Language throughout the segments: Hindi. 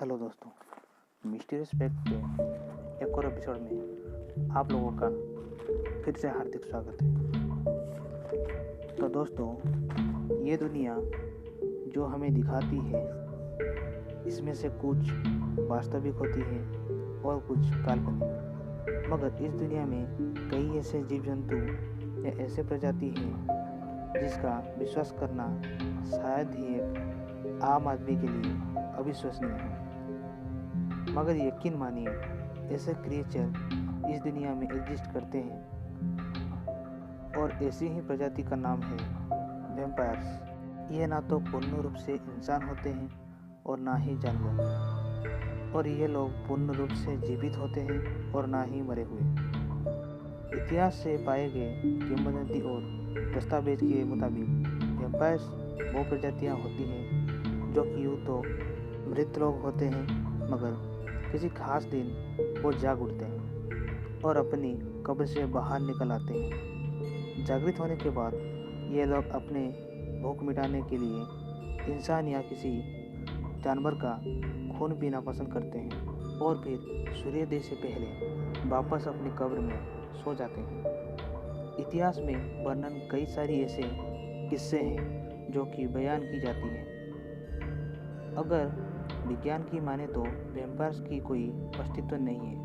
हेलो दोस्तों, मिस्टीरियस फैक्ट के एक और एपिसोड में आप लोगों का फिर से हार्दिक स्वागत है। तो दोस्तों, ये दुनिया जो हमें दिखाती है इसमें से कुछ वास्तविक होती है और कुछ काल्पनिक। मगर इस दुनिया में कई ऐसे जीव जंतु या ऐसे प्रजाति हैं जिसका विश्वास करना शायद ही एक आम आदमी के लिए अविश्वसनीय है। मगर यकीन मानिए, ऐसे क्रिएचर इस दुनिया में एग्जिस्ट करते हैं और ऐसी ही प्रजाति का नाम है वैम्पायर्स। ये ना तो पूर्ण रूप से इंसान होते हैं और ना ही जानवर, और ये लोग पूर्ण रूप से जीवित होते हैं और ना ही मरे हुए। इतिहास से पाए गए किंवदंती और दस्तावेज के मुताबिक वैम्पायर्स वो प्रजातियाँ होती हैं जो कि यूँ तो मृत लोग होते हैं, मगर किसी खास दिन वो जाग उठते हैं और अपनी कब्र से बाहर निकल आते हैं। जागृत होने के बाद ये लोग अपने भूख मिटाने के लिए इंसान या किसी जानवर का खून पीना पसंद करते हैं और फिर सूर्योदय से पहले वापस अपनी कब्र में सो जाते हैं। इतिहास में वर्णन कई सारी ऐसे किस्से हैं जो कि बयान की जाती हैं। अगर विज्ञान की माने तो वैम्पायर्स की कोई अस्तित्व नहीं है,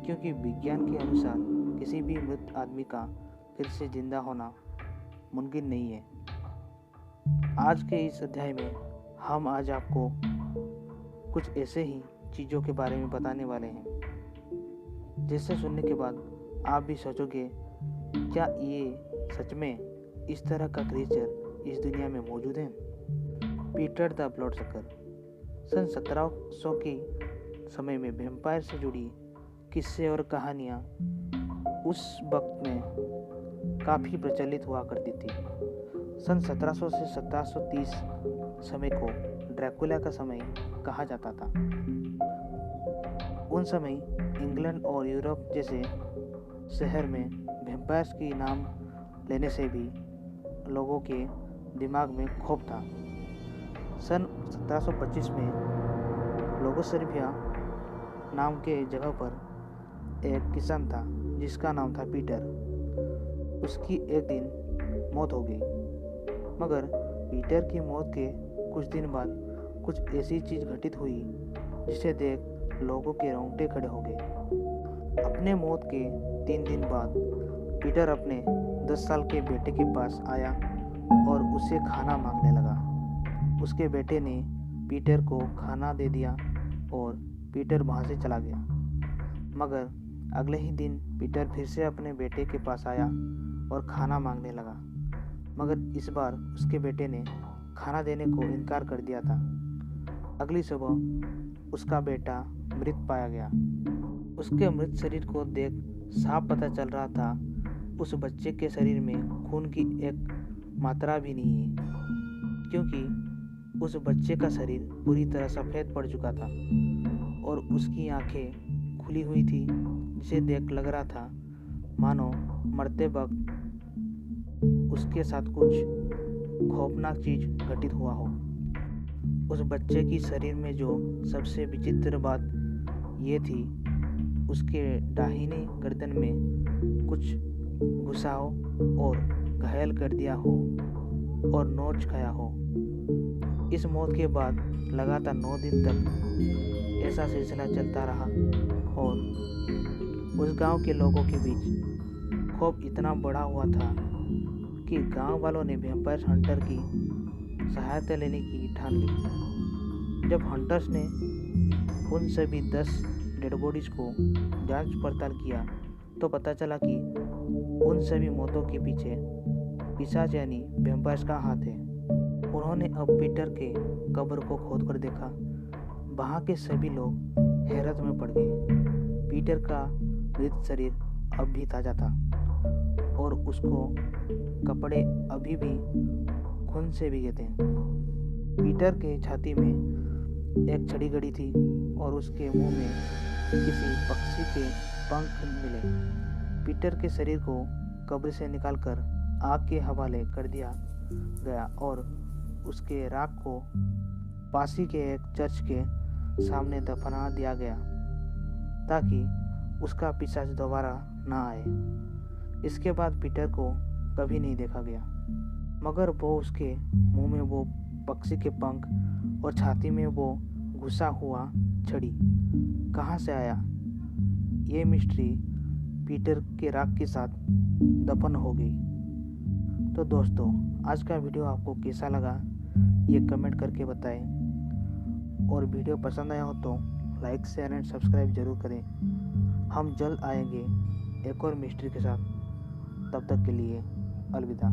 क्योंकि विज्ञान के अनुसार किसी भी मृत आदमी का फिर से जिंदा होना मुमकिन नहीं है। आज के इस अध्याय में हम आज आपको कुछ ऐसे ही चीज़ों के बारे में बताने वाले हैं जिससे सुनने के बाद आप भी सोचोगे, क्या ये सच में इस तरह का क्रिएचर इस दुनिया में मौजूद है। Peter the ब्लडसकर। सन 1700 के समय में वैम्पायर से जुड़ी किस्से और कहानियाँ उस वक्त में काफ़ी प्रचलित हुआ करती थी। सन 1700 से 1730 समय को ड्रैकुला का समय कहा जाता था। उन समय इंग्लैंड और यूरोप जैसे शहर में वैम्पायर्स की नाम लेने से भी लोगों के दिमाग में खौफ था। सन 1725 में लोगोसर्बिया नाम के जगह पर एक किसान था जिसका नाम था पीटर। उसकी एक दिन मौत हो गई, मगर पीटर की मौत के कुछ दिन बाद कुछ ऐसी चीज़ घटित हुई जिसे देख लोगों के रोंगटे खड़े हो गए। अपने मौत के 3 दिन बाद पीटर अपने 10 साल के बेटे के पास आया और उससे खाना मांगने लगा। उसके बेटे ने पीटर को खाना दे दिया और पीटर वहाँ से चला गया। मगर अगले ही दिन पीटर फिर से अपने बेटे के पास आया और खाना मांगने लगा, मगर इस बार उसके बेटे ने खाना देने को इनकार कर दिया था। अगली सुबह उसका बेटा मृत पाया गया। उसके मृत शरीर को देख साफ पता चल रहा था उस बच्चे के शरीर में खून की एक मात्रा भी नहीं है, क्योंकि उस बच्चे का शरीर पूरी तरह सफ़ेद पड़ चुका था और उसकी आंखें खुली हुई थी, जिसे देख लग रहा था मानो मरते वक्त उसके साथ कुछ खौफनाक चीज़ घटित हुआ हो। उस बच्चे की शरीर में जो सबसे विचित्र बात ये थी, उसके दाहिने गर्दन में कुछ घुसा हो और घायल कर दिया हो और नोच खाया हो। इस मौत के बाद लगातार 9 दिन तक ऐसा सिलसिला चलता रहा और उस गांव के लोगों के बीच खौफ इतना बढ़ा हुआ था कि गांव वालों ने वैम्पायर हंटर की सहायता लेने की ठान ली। जब हंटर्स ने उन सभी 10 डेड बॉडीज को जांच पड़ताल किया तो पता चला कि उन सभी मौतों के पीछे पिशाच यानी वैम्पायर्स का हाथ है। उन्होंने अब पीटर के कब्र को खोद कर देखा। वहाँ के सभी लोग हैरत में पड़ गए। पीटर का मृत शरीर अब भी ताज़ा था और उसको कपड़े अभी भी खून से भीगे थे। पीटर के छाती में एक छड़ी गड़ी थी और उसके मुंह में किसी पक्षी के पंख मिले। पीटर के शरीर को कब्र से निकालकर आग के हवाले कर दिया गया और उसके राख को पास ही के एक चर्च के सामने दफना दिया गया ताकि उसका पिशाच दोबारा ना आए। इसके बाद पीटर को कभी नहीं देखा गया, मगर वो उसके मुंह में वो पक्षी के पंख और छाती में वो घुसा हुआ छड़ी कहाँ से आया, ये मिस्ट्री पीटर के राख के साथ दफन हो गई। तो दोस्तों, आज का वीडियो आपको कैसा लगा ये कमेंट करके बताएं, और वीडियो पसंद आया हो तो लाइक शेयर एंड सब्सक्राइब जरूर करें। हम जल्द आएंगे एक और मिस्ट्री के साथ। तब तक के लिए अलविदा।